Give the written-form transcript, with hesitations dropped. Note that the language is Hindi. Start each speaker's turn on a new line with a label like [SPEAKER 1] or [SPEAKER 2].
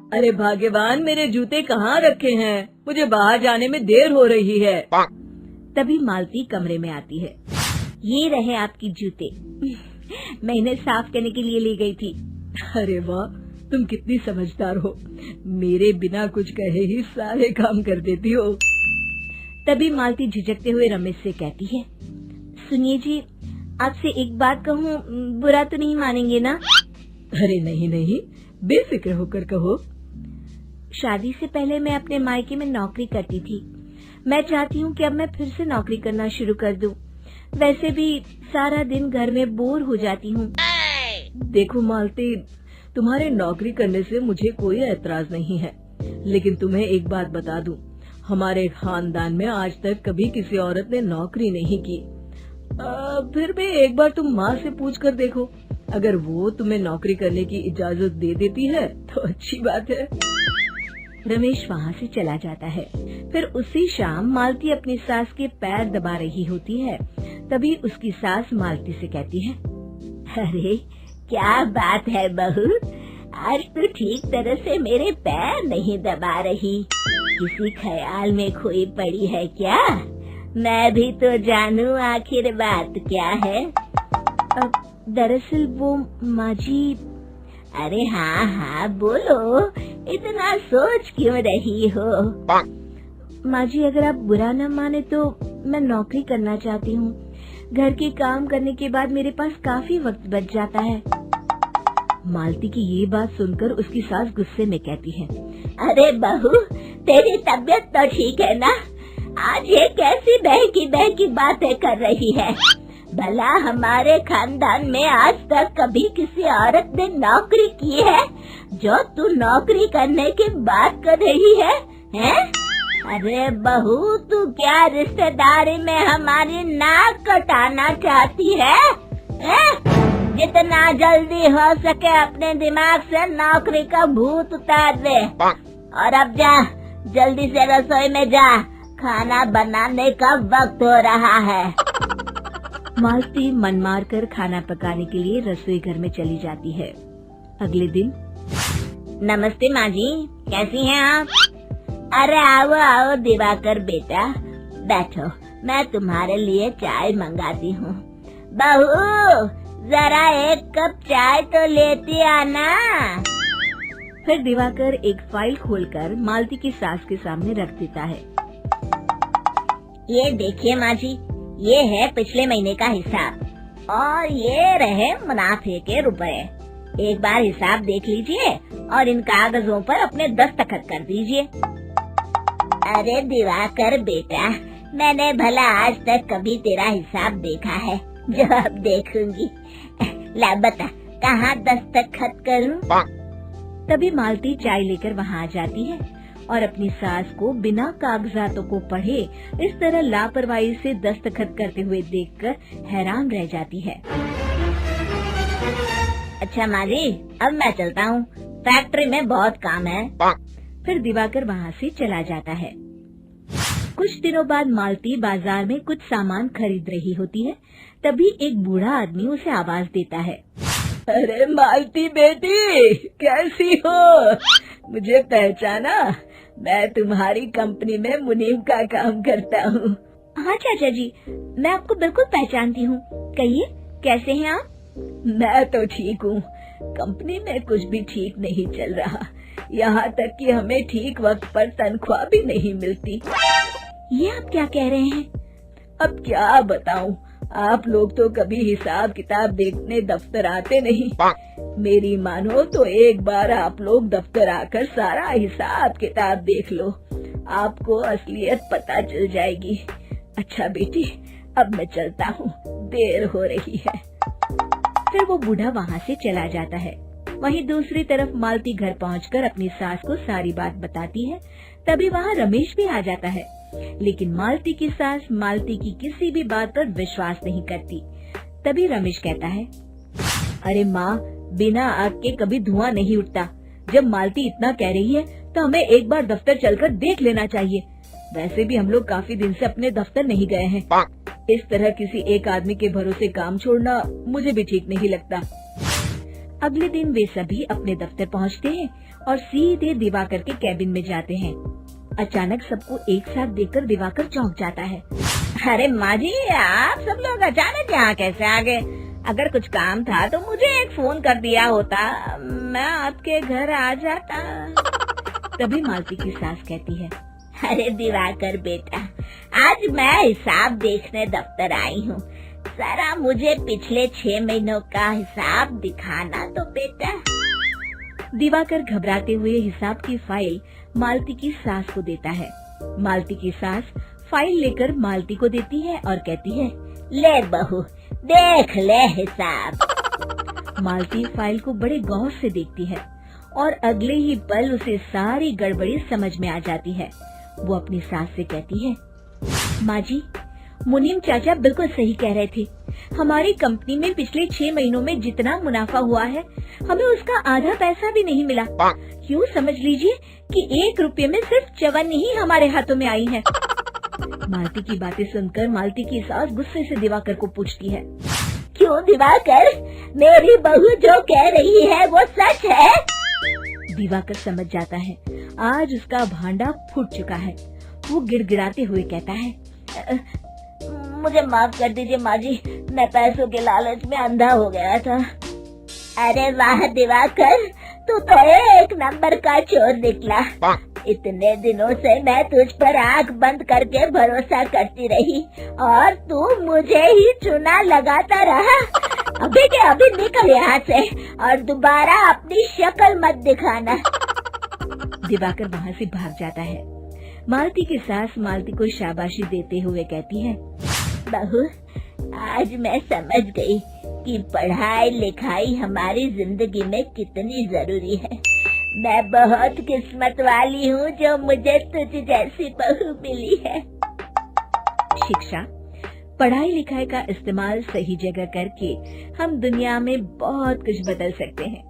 [SPEAKER 1] अरे भाग्यवान, मेरे जूते कहाँ रखे हैं? मुझे बाहर जाने में देर हो रही है।
[SPEAKER 2] तभी मालती कमरे में आती है। ये रहे आपकी जूते। मैं इन्हें साफ करने के लिए ले गई थी।
[SPEAKER 1] अरे वाह, तुम कितनी समझदार हो। मेरे बिना कुछ कहे ही सारे काम कर देती हो।
[SPEAKER 2] तभी मालती झिझकते हुए रमेश से कहती है, सुनिए जी, आपसे एक बात कहूँ, बुरा तो नहीं मानेंगे ना?
[SPEAKER 1] अरे नहीं नहीं, बेफिक्र होकर कहो।
[SPEAKER 2] शादी से पहले मैं अपने मायके में नौकरी करती थी। मैं चाहती हूँ कि अब मैं फिर से नौकरी करना शुरू कर दूँ। वैसे भी सारा दिन घर में बोर हो जाती हूँ।
[SPEAKER 1] देखो मालती, तुम्हारे नौकरी करने से मुझे कोई ऐतराज नहीं है, लेकिन तुम्हें एक बात बता दूं, हमारे खानदान में आज तक कभी किसी औरत ने नौकरी नहीं की। फिर भी एक बार तुम माँ से पूछ कर देखो, अगर वो तुम्हें नौकरी करने की इजाजत दे देती है तो अच्छी बात है।
[SPEAKER 2] रमेश वहाँ से चला जाता है। फिर उसी शाम मालती अपनी सास के पैर दबा रही होती है। तभी उसकी सास मालती से कहती है, अरे क्या बात है बहू, आज तू ठीक तरह से मेरे पैर नहीं दबा रही। किसी ख्याल में खोई पड़ी है क्या? मैं भी तो जानूं आखिर बात क्या है। दरअसल वो माँ जी। अरे हाँ हाँ बोलो, इतना सोच क्यों रही हो? माँ जी, अगर आप बुरा न माने तो मैं नौकरी करना चाहती हूँ। घर के काम करने के बाद मेरे पास काफी वक्त बच जाता है। मालती की ये बात सुनकर उसकी सास गुस्से में कहती है, अरे बहू, तेरी तबीयत तो ठीक है ना? आज ये कैसी बहकी बातें कर रही है? भला हमारे खानदान में आज तक कभी किसी औरत ने नौकरी की है जो तू नौकरी करने की बात कर रही है, हैं? अरे बहू, तू क्या रिश्तेदारी में हमारी नाक कटाना चाहती है? जितना जल्दी हो सके अपने दिमाग से नौकरी का भूत उतार दे, और अब जा, जल्दी से रसोई में जा, खाना बनाने का वक्त हो रहा है। मालती मन मार कर खाना पकाने के लिए रसोई घर में चली जाती है। अगले दिन, नमस्ते माँ जी, कैसी हैं आप? अरे आओ आओ दिवाकर बेटा, बैठो, मैं तुम्हारे लिए चाय मंगाती हूँ। बहू, जरा एक कप चाय तो लेती आना। फिर दिवाकर एक फाइल खोलकर मालती की सास के सामने रख देता है। ये देखिए माँ जी, ये है पिछले महीने का हिसाब और ये रहे मुनाफे के रुपए। एक बार हिसाब देख लीजिए और इन कागजों पर अपने दस्तखत कर दीजिए। अरे दिवाकर बेटा, मैंने भला आज तक कभी तेरा हिसाब देखा है जो अब देखूंगी? ला बता, कहाँ दस्तखत करूं? तभी मालती चाय लेकर वहाँ आ जाती है और अपनी सास को बिना कागजातों को पढ़े इस तरह लापरवाही से दस्तखत करते हुए देखकर हैरान रह जाती है। अच्छा माँ जी, अब मैं चलता हूँ, फैक्ट्री में बहुत काम है। फिर दिवाकर वहाँ से चला जाता है। कुछ दिनों बाद मालती बाजार में कुछ सामान खरीद रही होती है। तभी एक बूढ़ा आदमी उसे आवाज देता है,
[SPEAKER 1] अरे मालती बेटी, कैसी हो? मुझे पहचाना? मैं तुम्हारी कंपनी में मुनीम का काम करता हूँ।
[SPEAKER 2] हाँ चाचा जी, मैं आपको बिल्कुल पहचानती हूँ। कहिए, कैसे हैं आप?
[SPEAKER 1] मैं तो ठीक हूँ। कंपनी में कुछ भी ठीक नहीं चल रहा, यहाँ तक कि हमें ठीक वक्त पर तनख्वाह भी नहीं मिलती।
[SPEAKER 2] ये आप क्या कह रहे हैं?
[SPEAKER 1] अब क्या बताऊँ, आप लोग तो कभी हिसाब किताब देखने दफ्तर आते नहीं। मेरी मानो तो एक बार आप लोग दफ्तर आकर सारा हिसाब किताब देख लो, आपको असलियत पता चल जाएगी। अच्छा बेटी, अब मैं चलता हूँ, देर हो रही है।
[SPEAKER 2] फिर वो बूढ़ा वहाँ से चला जाता है। वहीं दूसरी तरफ मालती घर पहुँचकर अपनी सास को सारी बात बताती है। तभी वहाँ रमेश भी आ जाता है, लेकिन मालती की सास मालती की किसी भी बात पर विश्वास नहीं करती। तभी रमेश कहता है, अरे माँ, बिना आग के कभी धुआं नहीं उठता। जब मालती इतना कह रही है तो हमें एक बार दफ्तर चलकर देख लेना चाहिए। वैसे भी हम लोग काफी दिन से अपने दफ्तर नहीं गए हैं। इस तरह किसी एक आदमी के भरोसे काम छोड़ना मुझे भी ठीक नहीं लगता। अगले दिन वे सभी अपने दफ्तर पहुंचते हैं और सीधे दिवाकर के कैबिन में जाते हैं। अचानक सबको एक साथ देखकर दिवाकर चौंक जाता है। अरे माँ जी, आप सब लोग अचानक यहाँ कैसे आ गए? अगर कुछ काम था तो मुझे एक फोन कर दिया होता, मैं आपके घर आ जाता। तभी मालती की सास कहती है, अरे दिवाकर बेटा, आज मैं हिसाब देखने दफ्तर आई हूँ, जरा मुझे पिछले 6 महीनों का हिसाब दिखाना तो बेटा। दिवाकर घबराते हुए हिसाब की फाइल मालती की सास को देता है। मालती की सास फाइल लेकर मालती को देती है और कहती है, ले बहू, देख ले हिसाब। मालती फाइल को बड़े गौर से देखती है और अगले ही पल उसे सारी गड़बड़ी समझ में आ जाती है। वो अपनी सास से कहती है, माँ जी, मुनीम चाचा बिल्कुल सही कह रहे थे। हमारी कंपनी में पिछले 6 महीनों में जितना मुनाफा हुआ है, हमें उसका आधा पैसा भी नहीं मिला। यूँ समझ लीजिए कि 1 रुपये में सिर्फ चवन्नी ही हमारे हाथों में आई है। मालती की बातें सुनकर मालती की सास गुस्से से दिवाकर को पूछती है, क्यों दिवाकर, मेरी बहू जो कह रही है वो सच है? दिवाकर समझ जाता है आज उसका भांडा फूट चुका है। वो गिड़गिड़ाते हुए कहता है, मुझे माफ कर दीजिए माँ जी, मैं पैसों के लालच में अंधा हो गया था। अरे वाह दिवाकर, तू तो 1 नंबर का चोर निकला। इतने दिनों से मैं तुझ पर आंख बंद करके भरोसा करती रही और तू मुझे ही चुना लगाता रहा। अभी के अभी निकल यहाँ से और दोबारा अपनी शक्ल मत दिखाना। दिवाकर वहाँ से भाग जाता है। मालती की सास मालती को शाबाशी देते हुए कहती है, बहू, आज मैं समझ गई कि पढ़ाई लिखाई हमारी जिंदगी में कितनी जरूरी है। मैं बहुत किस्मत वाली हूँ जो मुझे तुझ जैसी बहू मिली है। शिक्षा, पढ़ाई लिखाई का इस्तेमाल सही जगह करके हम दुनिया में बहुत कुछ बदल सकते हैं।